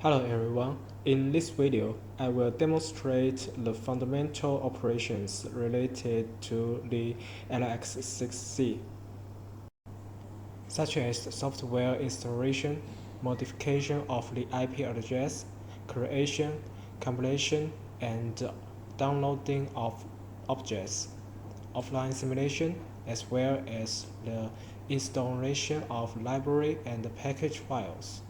Hello everyone. In this video, I will demonstrate the fundamental operations related to the LX6C, such as software installation, modification of the IP address, creation, compilation, and downloading of objects, offline simulation, as well as the installation of library and package files.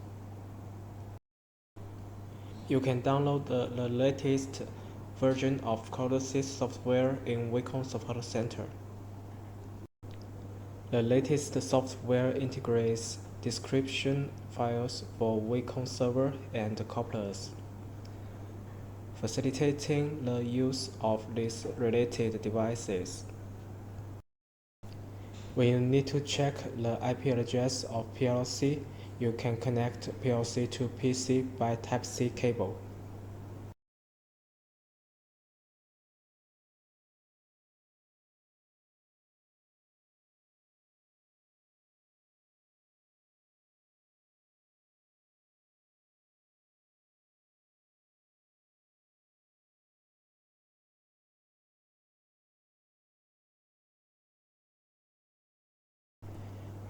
You can download the latest version of Codesys software in WECON Support Center. The latest software integrates description files for WECON server and couplers, facilitating the use of these related devices. When you need to check the IP address of PLC, you can connect PLC to PC by Type-C cable.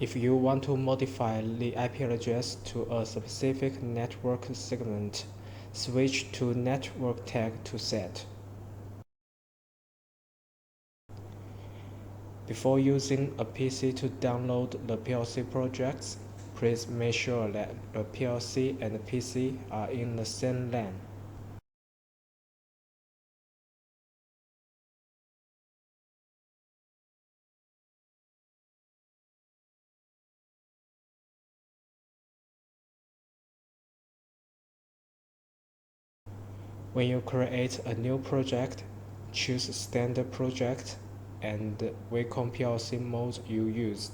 If you want to modify the IP address to a specific network segment, switch to Network tag to set. Before using a PC to download the PLC projects, please make sure that the PLC and the PC are in the same LAN. When you create a new project, choose Standard Project and WECON PLC mode you use.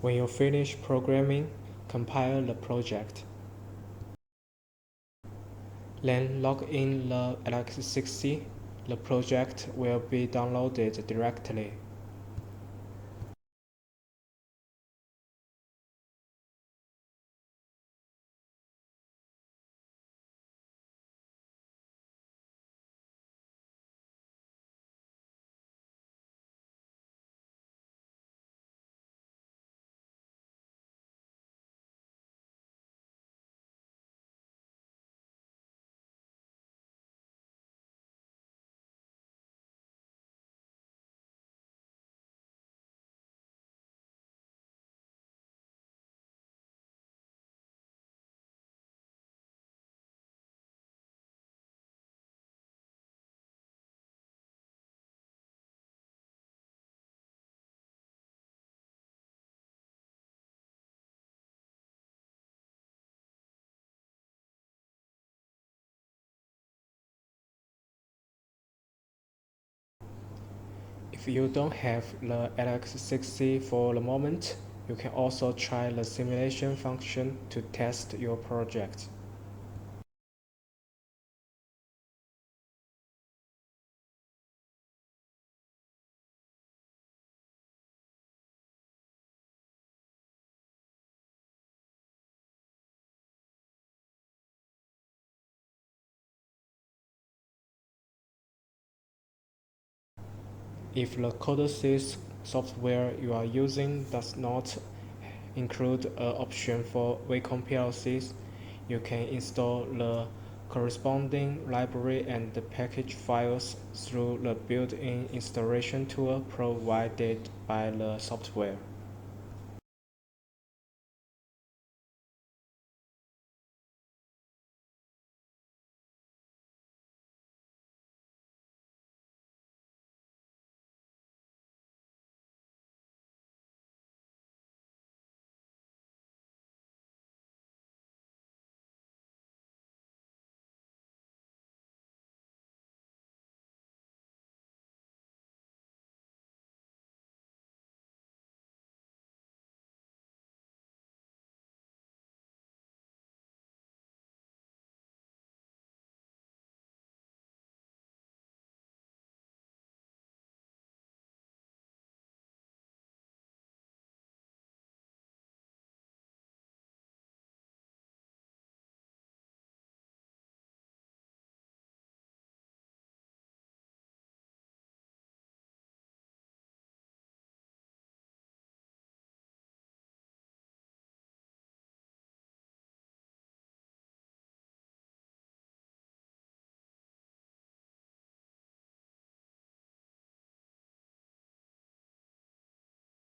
When you finish programming, compile the project. Then log in the LX6C. The project will be downloaded directly. If you don't have the LX6C for the moment, you can also try the simulation function to test your project. If the Codesys software you are using does not include an option for WECON PLCs, you can install the corresponding library and package files through the built-in installation tool provided by the software.